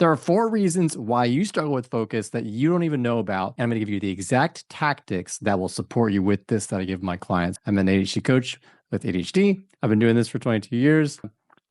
There are 4 reasons why you struggle with focus that you don't even know about. And I'm going to give you the exact tactics that will support you with this that I give my clients. I'm an ADHD coach with ADHD. I've been doing this for 22 years.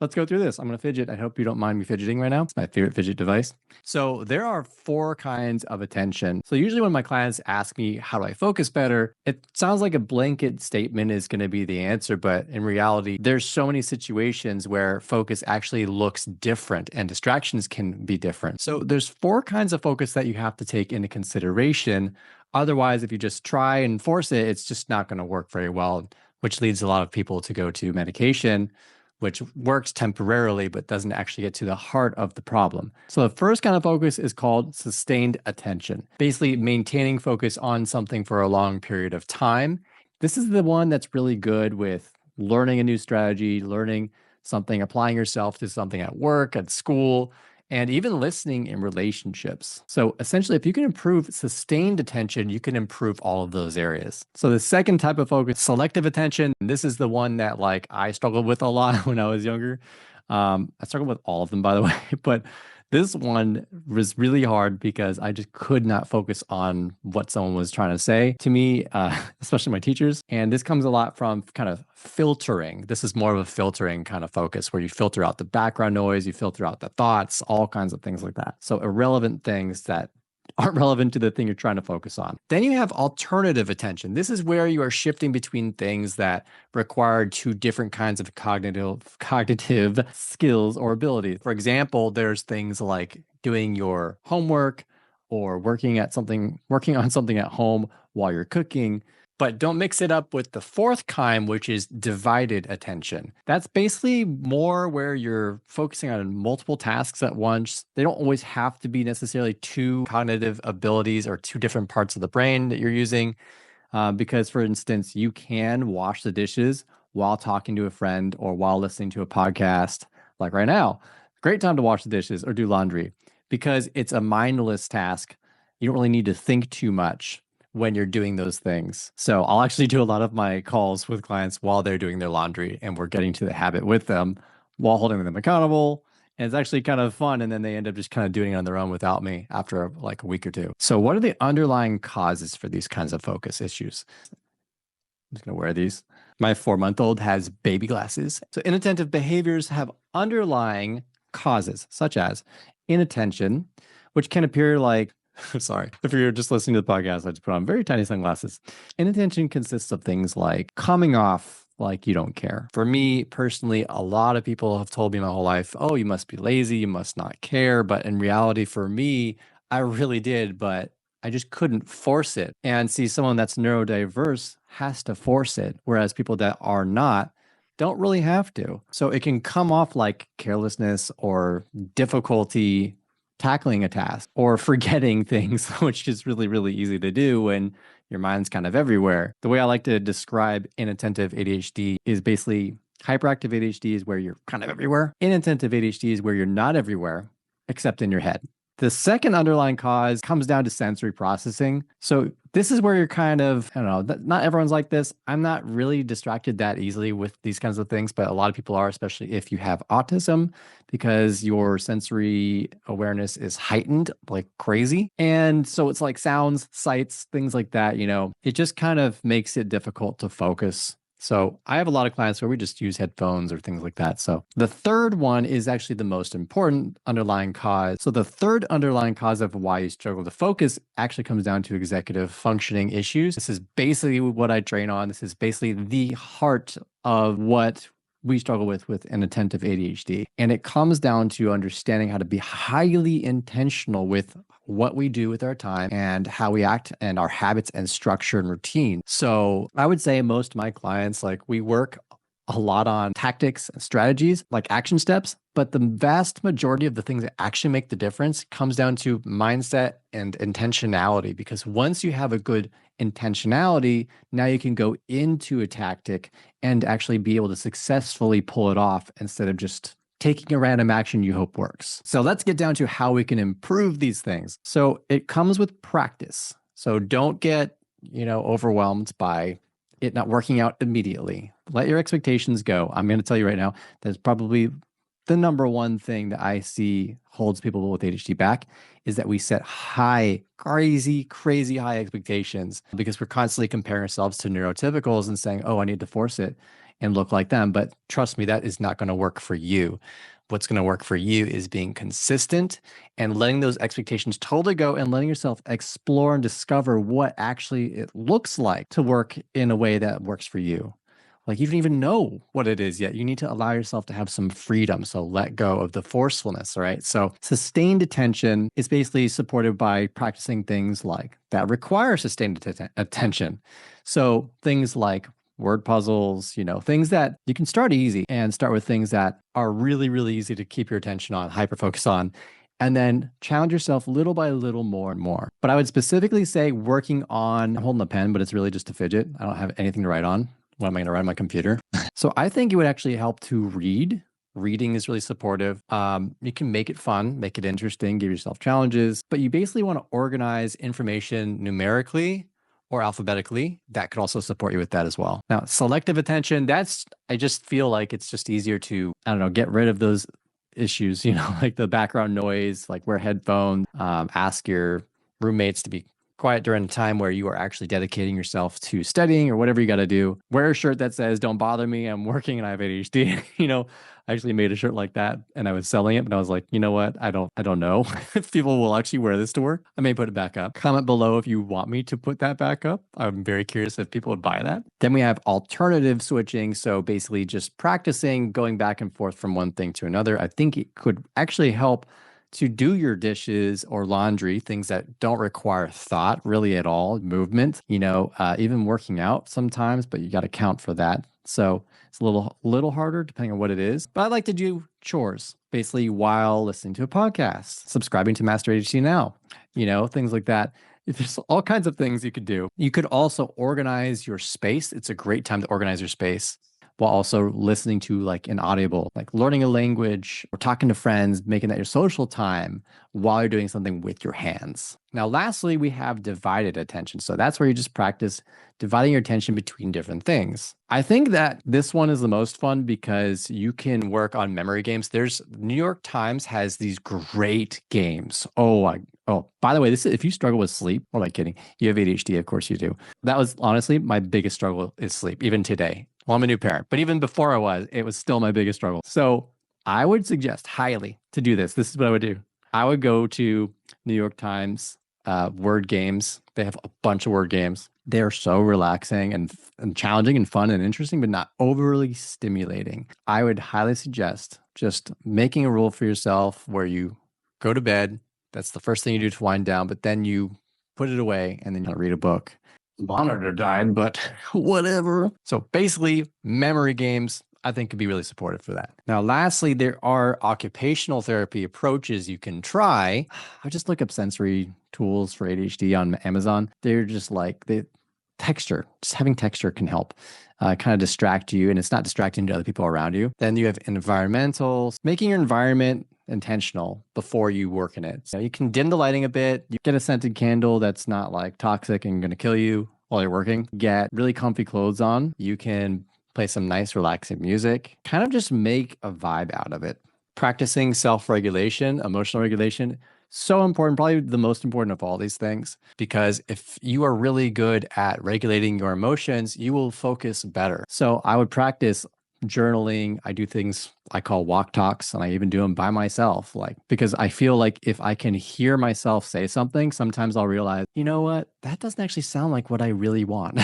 Let's go through this. I'm going to fidget. I hope you don't mind me fidgeting right now. It's my favorite fidget device. So there are 4 kinds of attention. So usually when my clients ask me, how do I focus better? It sounds like a blanket statement is going to be the answer, but in reality, there's so many situations where focus actually looks different and distractions can be different. So there's 4 kinds of focus that you have to take into consideration. Otherwise, if you just try and force it, it's just not going to work very well, which leads a lot of people to go to medication, which works temporarily, but doesn't actually get to the heart of the problem. So the first kind of focus is called sustained attention, basically maintaining focus on something for a long period of time. This is the one that's really good with learning a new strategy, learning something, applying yourself to something at work, at school, and even listening in relationships. So essentially, if you can improve sustained attention, you can improve all of those areas. So the second type of focus, selective attention, this is the one that I struggled with a lot when I was younger. I struggled with all of them, by the way, but this one was really hard because I just could not focus on what someone was trying to say to me, especially my teachers. And this comes a lot from kind of filtering. This is more of a filtering kind of focus where you filter out the background noise, you filter out the thoughts, all kinds of things like that. So irrelevant things that aren't relevant to the thing you're trying to focus on. Then you have alternative attention. This is where you are shifting between things that require 2 different kinds of cognitive skills or abilities. For example, there's things like doing your homework or working on something at home while you're cooking. But don't mix it up with the 4th kind, which is divided attention. That's basically more where you're focusing on multiple tasks at once. They don't always have to be necessarily 2 cognitive abilities or 2 different parts of the brain that you're using. Because, for instance, you can wash the dishes while talking to a friend or while listening to a podcast, like right now. Great time to wash the dishes or do laundry because it's a mindless task. You don't really need to think too much when you're doing those things. So I'll actually do a lot of my calls with clients while they're doing their laundry, and we're getting to the habit with them while holding them accountable. And it's actually kind of fun. And then they end up just kind of doing it on their own without me after a week or 2. So what are the underlying causes for these kinds of focus issues? I'm just going to wear these. My 4-month-old has baby glasses. So inattentive behaviors have underlying causes, such as inattention, which can appear like sorry. If you're just listening to the podcast, I just put on very tiny sunglasses. Inattention consists of things like coming off like you don't care. For me personally, a lot of people have told me my whole life, oh, you must be lazy, you must not care. But in reality, for me, I really did, but I just couldn't force it. And see, someone that's neurodiverse has to force it, whereas people that are not don't really have to. So it can come off like carelessness or difficulty tackling a task or forgetting things, which is really, really easy to do when your mind's kind of everywhere. The way I like to describe inattentive ADHD is basically hyperactive ADHD is where you're kind of everywhere. Inattentive ADHD is where you're not everywhere, except in your head. The second underlying cause comes down to sensory processing. So this is where you're kind of, I don't know, not everyone's like this. I'm not really distracted that easily with these kinds of things, but a lot of people are, especially if you have autism, because your sensory awareness is heightened like crazy. And so it's like sounds, sights, things like that, it just kind of makes it difficult to focus. So I have a lot of clients where we just use headphones or things like that. So the third one is actually the most important underlying cause. So the third underlying cause of why you struggle to focus actually comes down to executive functioning issues. This is basically what I train on. This is basically the heart of what we struggle with inattentive ADHD. And it comes down to understanding how to be highly intentional with what we do with our time and how we act and our habits and structure and routine. So I would say most of my clients, we work a lot on tactics and strategies, like action steps, but the vast majority of the things that actually make the difference comes down to mindset and intentionality. Because once you have a good intentionality, now you can go into a tactic and actually be able to successfully pull it off instead of just taking a random action you hope works. So let's get down to how we can improve these things. So it comes with practice. So don't get, overwhelmed by it not working out immediately. Let your expectations go. I'm going to tell you right now, there's probably the number one thing that I see holds people with ADHD back is that we set high, crazy high expectations because we're constantly comparing ourselves to neurotypicals and saying, oh, I need to force it and look like them. But trust me, that is not going to work for you. What's going to work for you is being consistent and letting those expectations totally go and letting yourself explore and discover what actually it looks like to work in a way that works for you. Like you don't even know what it is yet. You need to allow yourself to have some freedom. So let go of the forcefulness, right? So sustained attention is basically supported by practicing things like that require sustained attention. So things like word puzzles, things that you can start easy and start with things that are really easy to keep your attention on, hyper focus on, and then challenge yourself little by little more and more. But I would specifically say working on, I'm holding a pen, but it's really just a fidget. I don't have anything to write on. What am I going to write on my computer? So I think it would actually help to read. Reading is really supportive. You can make it fun, make it interesting, give yourself challenges, but you basically want to organize information numerically or alphabetically. That could also support you with that as well. Now, selective attention, I just feel like it's just easier to, I don't know, get rid of those issues, like the background noise, like wear headphones, ask your roommates to be quiet during a time where you are actually dedicating yourself to studying or whatever you got to do. Wear a shirt that says, don't bother me, I'm working and I have ADHD. I actually made a shirt like that and I was selling it, but I was like, you know what? I don't know if people will actually wear this to work. I may put it back up. Comment below if you want me to put that back up. I'm very curious if people would buy that. Then we have alternative switching. So basically just practicing going back and forth from one thing to another. I think it could actually help to do your dishes or laundry, things that don't require thought really at all, movement, even working out sometimes, but you got to count for that. So it's a little harder depending on what it is. But I like to do chores basically while listening to a podcast, subscribing to Master ADHD Now, things like that. There's all kinds of things you could do. You could also organize your space. It's a great time to organize your space while also listening to like an audible, like learning a language or talking to friends, making that your social time while you're doing something with your hands. Now, lastly, we have divided attention. So that's where you just practice dividing your attention between different things. I think that this one is the most fun because you can work on memory games. New York Times has these great games. Oh, by the way, if you struggle with sleep, what am I kidding? You have ADHD, of course you do. That was honestly my biggest struggle is sleep, even today. Well, I'm a new parent, but even before it was still my biggest struggle. So I would suggest highly to do this. This is what I would do. I would go to New York Times word games. They have a bunch of word games. They are so relaxing and challenging and fun and interesting, but not overly stimulating. I would highly suggest just making a rule for yourself where you go to bed. That's the first thing you do to wind down, but then you put it away and then you read a book. Monitor died, but whatever. So basically, memory games, I think, could be really supportive for that. Now, lastly, there are occupational therapy approaches you can try. I just look up sensory tools for ADHD on Amazon. They're just like texture. Just having texture can help kind of distract you, and it's not distracting to other people around you. Then you have environmental, making your environment intentional before you work in it. So you can dim the lighting a bit. You get a scented candle that's not like toxic and going to kill you while you're working. Get really comfy clothes on. You can play some nice relaxing music. Kind of just make a vibe out of it. Practicing self-regulation, emotional regulation, so important, probably the most important of all these things, because if you are really good at regulating your emotions, you will focus better. So I would practice journaling. I do things I call walk talks, and I even do them by myself, because I feel like if I can hear myself say something, sometimes I'll realize, you know what, that doesn't actually sound like what I really want.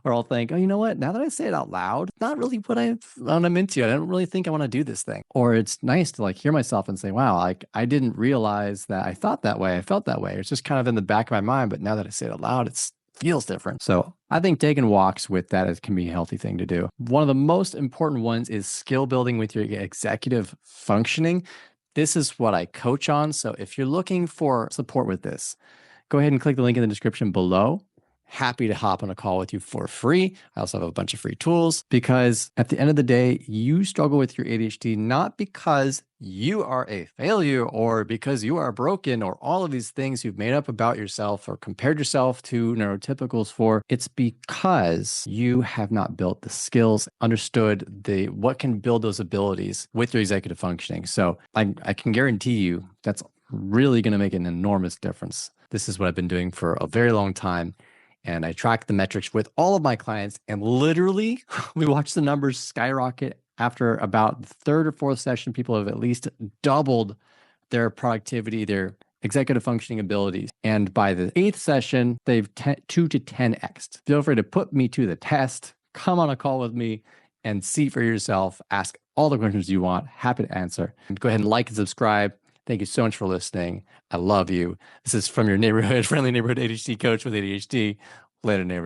Or I'll think, oh, you know what, now that I say it out loud, it's not really what I'm into. I don't really think I want to do this thing. Or it's nice to hear myself and say, wow, I didn't realize that I thought that way. I felt that way. It's just kind of in the back of my mind, but now that I say it out loud, it feels different. So I think taking walks with that can be a healthy thing to do. One of the most important ones is skill building with your executive functioning. This is what I coach on. So if you're looking for support with this, go ahead and click the link in the description below happy to hop on a call with you for free. I also have a bunch of free tools because at the end of the day, you struggle with your ADHD not because you are a failure or because you are broken or all of these things you've made up about yourself or compared yourself to neurotypicals for. It's because you have not built the skills, understood what can build those abilities with your executive functioning. So I can guarantee you that's really going to make an enormous difference. This is what I've been doing for a very long time. And I track the metrics with all of my clients. And literally, we watch the numbers skyrocket. After about the third or fourth session, people have at least doubled their productivity, their executive functioning abilities. And by the eighth session, they've 2 to 10x. Feel free to put me to the test. Come on a call with me and see for yourself. Ask all the questions you want. Happy to answer. And go ahead and like and subscribe. Thank you so much for listening. I love you. This is from your friendly neighborhood ADHD coach with ADHD. Later, neighbors.